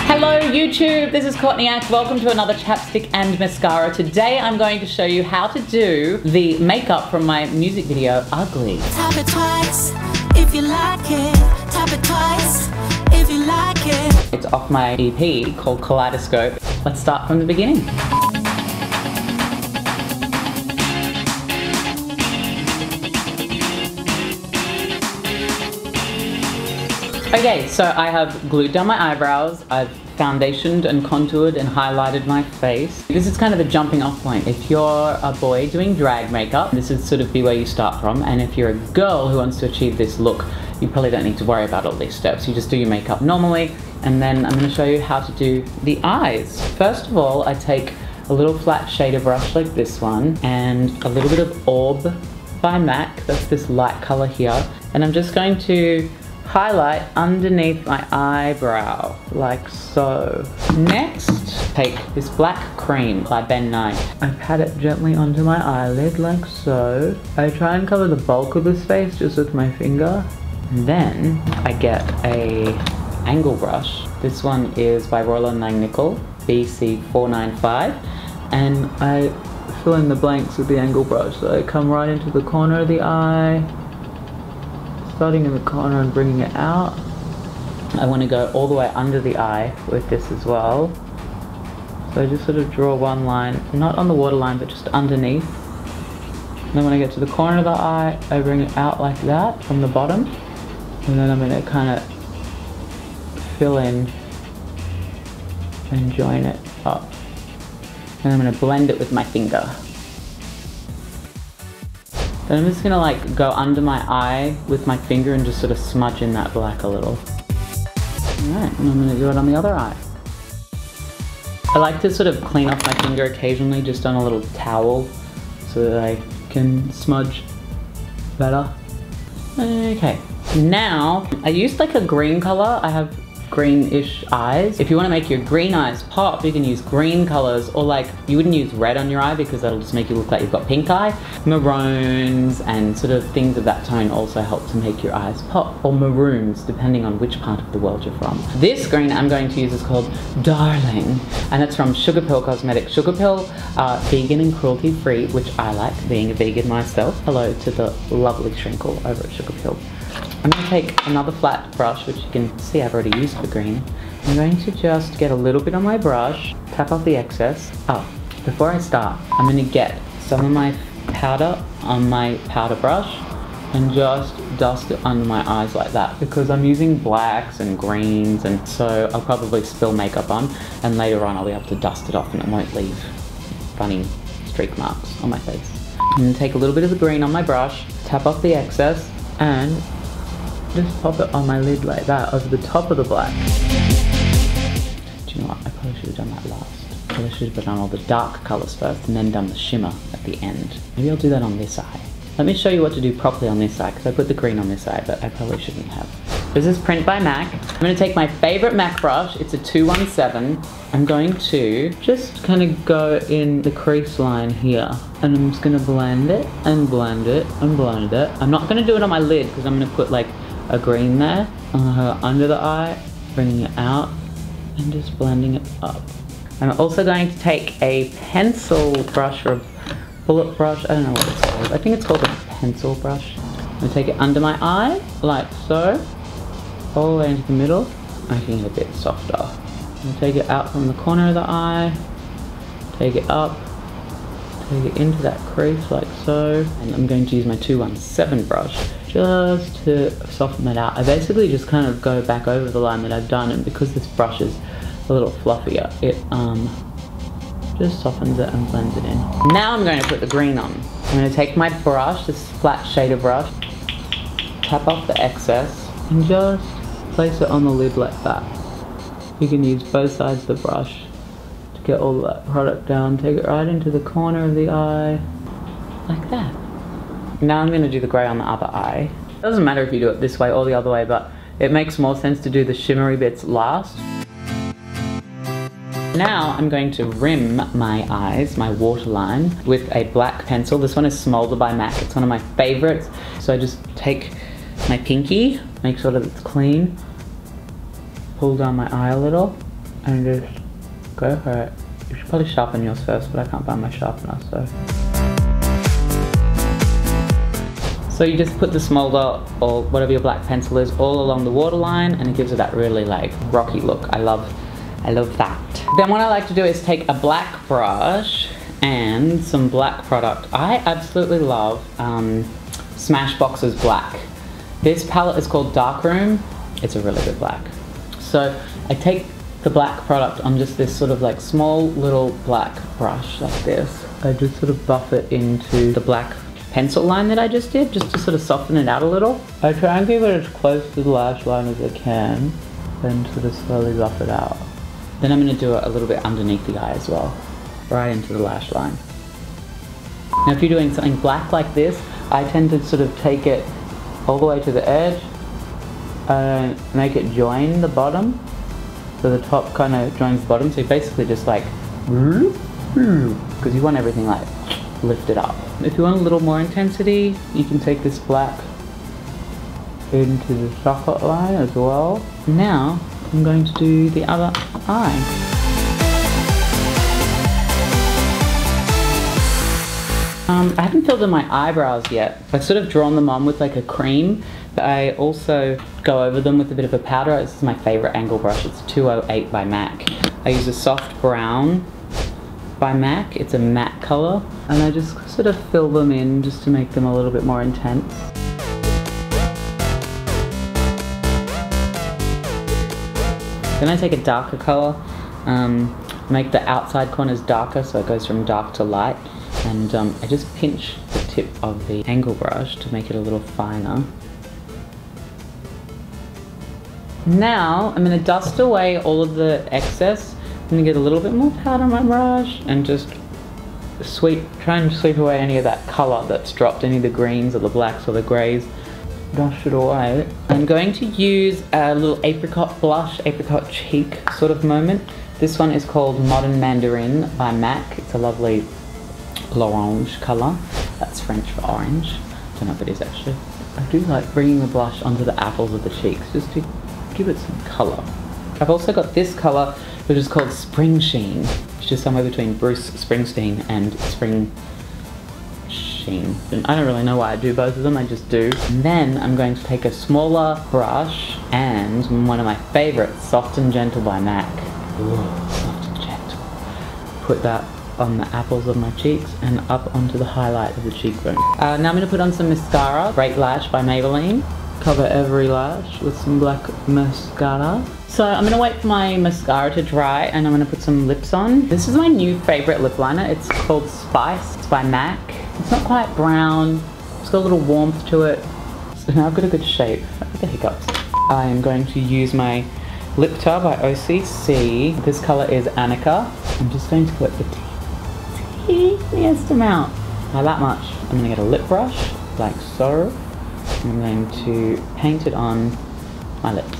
Hello YouTube, this is Courtney. Welcome to another Chapstick and Mascara. Today I'm going to show you how to do the makeup from my music video, Ugly. Tap it twice if you like it. Tap it twice if you like it. It's off my EP called Kaleidoscope. Let's start from the beginning. Okay, so I have glued down my eyebrows, I've foundationed and contoured and highlighted my face. This is kind of the jumping off point. If you're a boy doing drag makeup, this is sort of be where you start from, and if you're a girl who wants to achieve this look, you probably don't need to worry about all these steps. You just do your makeup normally, and then I'm going to show you how to do the eyes. First of all, I take a little flat shader brush like this one, and a little bit of Orb by MAC, that's this light color here, and I'm just going to highlight underneath my eyebrow, like so. Next, take this black cream by Ben Nye. I pat it gently onto my eyelid, like so. I try and cover the bulk of the space just with my finger. And then I get a angle brush. This one is by Roland Langnickel, BC495. And I fill in the blanks with the angle brush. So I come right into the corner of the eye, starting in the corner and bringing it out. I want to go all the way under the eye with this as well. So I just sort of draw one line, not on the waterline, but just underneath. And then when I get to the corner of the eye, I bring it out like that from the bottom. And then I'm going to kind of fill in and join it up. And I'm going to blend it with my finger. Then I'm just gonna like go under my eye with my finger and just sort of smudge in that black a little. Alright, and I'm gonna do it on the other eye. I like to sort of clean off my finger occasionally just on a little towel so that I can smudge better. Okay, now I used like a green color. I have greenish eyes. If you want to make your green eyes pop, you can use green colors, or like, you wouldn't use red on your eye because that'll just make you look like you've got pink eye. Maroons and sort of things of that tone also help to make your eyes pop, or maroons, depending on which part of the world you're from. This green I'm going to use is called Darling, and it's from Sugar Pill Cosmetics. Sugar Pill, vegan and cruelty free, which I like, being a vegan myself. Hello to the lovely Shrinkle over at Sugar Pill. I'm going to take another flat brush, which you can see I've already used for green. I'm going to just get a little bit on my brush, tap off the excess. Oh, before I start, I'm going to get some of my powder on my powder brush and just dust it under my eyes like that, because I'm using blacks and greens, and so I'll probably spill makeup on, and later on I'll be able to dust it off and it won't leave funny streak marks on my face. I'm going to take a little bit of the green on my brush, tap off the excess, and just pop it on my lid like that over the top of the black. Do you know what? I probably should have done that last. I probably should have done all the dark colours first and then done the shimmer at the end. Maybe I'll do that on this eye. Let me show you what to do properly on this eye, because I put the green on this eye, but I probably shouldn't have. This is Print by MAC. I'm going to take my favourite MAC brush. It's a 217. I'm going to just kind of go in the crease line here, and I'm just going to blend it and blend it and blend it. I'm not going to do it on my lid because I'm going to put like a green there, under the eye, bringing it out, and just blending it up. I'm also going to take a pencil brush, or a bullet brush, I don't know what it's called. I think it's called a pencil brush. I'm going to take it under my eye, like so, all the way into the middle, making it a bit softer. I'm going to take it out from the corner of the eye, take it up, take it into that crease like so, and I'm going to use my 217 brush just to soften it out. I basically just kind of go back over the line that I've done, and because this brush is a little fluffier, it just softens it and blends it in. Now I'm going to put the green on. I'm going to take my brush, this flat shader brush, tap off the excess, and just place it on the lid like that. You can use both sides of the brush to get all that product down. Take it right into the corner of the eye, like that. Now I'm going to do the grey on the other eye. It doesn't matter if you do it this way or the other way, but it makes more sense to do the shimmery bits last. Now I'm going to rim my eyes, my waterline, with a black pencil. This one is Smolder by MAC. It's one of my favorites. So I just take my pinky, make sure that it's clean. Pull down my eye a little and just go for it. You should probably sharpen yours first, but I can't find my sharpener, so. So you just put the smolder or whatever your black pencil is all along the waterline, and it gives it that really like rocky look. I love that. Then what I like to do is take a black brush and some black product. I absolutely love Smashbox's black. This palette is called Darkroom. It's a really good black. So I take the black product on just this sort of like small little black brush like this. I just sort of buff it into the black pencil line that I just did, just to sort of soften it out a little. I try and keep it as close to the lash line as I can, then sort of slowly buff it out. Then I'm going to do it a little bit underneath the eye as well, right into the lash line. Now if you're doing something black like this, I tend to sort of take it all the way to the edge and make it join the bottom. So the top kind of joins the bottom, so you basically just like, because you want everything like lifted up. If you want a little more intensity, you can take this black into the socket line as well. Now I'm going to do the other eye. I haven't filled in my eyebrows yet. I've sort of drawn them on with like a cream, but I also go over them with a bit of a powder. This is my favorite angle brush. It's 208 by MAC. I use a soft brown by MAC. It's a matte color, and I just sort of fill them in just to make them a little bit more intense. Then I take a darker color, make the outside corners darker so it goes from dark to light, and I just pinch the tip of the angle brush to make it a little finer. Now I'm going to dust away all of the excess. I'm going to get a little bit more powder on my brush and just try and sweep away any of that color that's dropped, any of the greens or the blacks or the grays. Brush it away. I'm going to use a little apricot blush, apricot cheek sort of moment. This one is called Modern Mandarin by MAC. It's a lovely l'orange color. That's French for orange. I don't know if it is actually. I do like bringing the blush onto the apples of the cheeks just to give it some color. I've also got this color which is called Spring Sheen, which is somewhere between Bruce Springsteen and Spring Sheen. And I don't really know why I do both of them, I just do. And then I'm going to take a smaller brush and one of my favorites, Soft and Gentle by MAC. Ooh, soft and gentle. Put that on the apples of my cheeks and up onto the highlight of the cheekbone. Now I'm going to put on some mascara, Great Lash by Maybelline. Cover every lash with some black mascara. So I'm going to wait for my mascara to dry and I'm going to put some lips on. This is my new favorite lip liner. It's called Spice. It's by MAC. It's not quite brown. It's got a little warmth to it. So now I've got a good shape. I get the hiccups. I am going to use my Lip Tar by OCC. This color is Annika. I'm just going to put the teeniest amount. Not that much. I'm going to get a lip brush, like so. I'm going to paint it on my lips.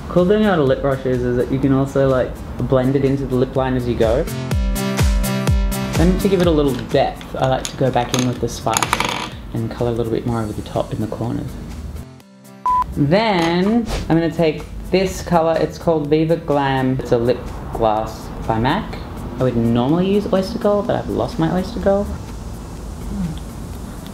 Cool thing about a lip brush is that you can also like blend it into the lip line as you go. Then to give it a little depth, I like to go back in with the Spice and color a little bit more over the top in the corners. Then I'm going to take this color, it's called Viva Glam. It's a lip gloss by MAC. I would normally use Oyster Gold, but I've lost my Oyster Gold.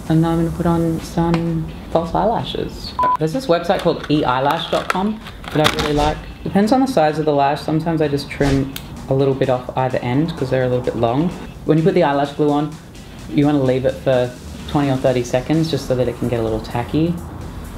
And now I'm going to put on some false eyelashes. There's this website called eyelash.com that I really like. Depends on the size of the lash. Sometimes I just trim a little bit off either end because they're a little bit long. When you put the eyelash glue on, you want to leave it for 20 or 30 seconds just so that it can get a little tacky.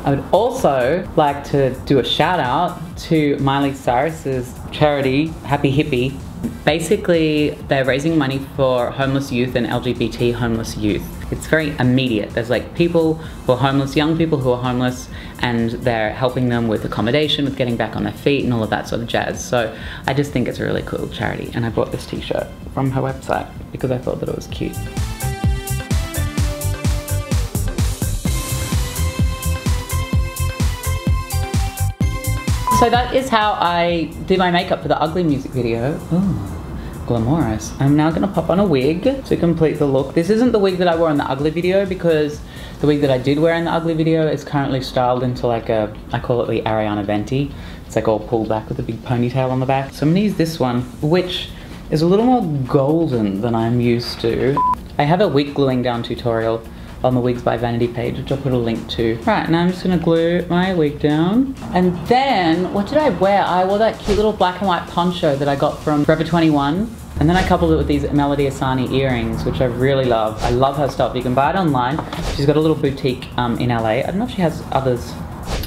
I would also like to do a shout out to Miley Cyrus's charity, Happy Hippie. Basically, they're raising money for homeless youth and LGBT homeless youth. It's very immediate. There's like people who are homeless, young people who are homeless, and they're helping them with accommodation, with getting back on their feet and all of that sort of jazz. So I just think it's a really cool charity, and I bought this t-shirt from her website because I thought that it was cute. So that is how I do my makeup for the Ugly music video. Ooh. glamorous. I'm now gonna pop on a wig to complete the look. This isn't the wig that I wore in the ugly video because the wig that I did wear in the ugly video is currently styled into like a, I call it the Ariana Venti. It's like all pulled back with a big ponytail on the back. So I'm gonna use this one, which is a little more golden than I'm used to. I have a wig gluing down tutorial on the Wigs by Vanity page, which I'll put a link to. Right, now I'm just gonna glue my wig down. And then, what did I wear? I wore that cute little black and white poncho that I got from Forever 21. And then I coupled it with these Melody Asani earrings, which I really love. I love her stuff. You can buy it online. She's got a little boutique in LA. I don't know if she has others.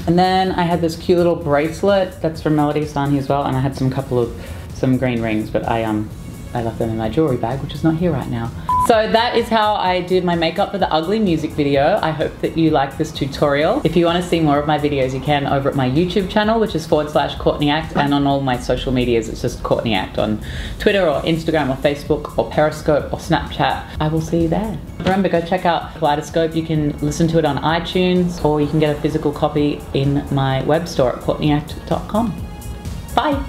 And then I had this cute little bracelet that's from Melody Asani as well. And I had some green rings, but I left them in my jewelry bag, which is not here right now. So that is how I did my makeup for the ugly music video. I hope that you like this tutorial. If you want to see more of my videos, you can over at my YouTube channel, which is /CourtneyAct, and on all my social medias, it's just Courtney Act on Twitter or Instagram or Facebook or Periscope or Snapchat. I will see you there. Remember, go check out Kaleidoscope. You can listen to it on iTunes, or you can get a physical copy in my web store at CourtneyAct.com. Bye.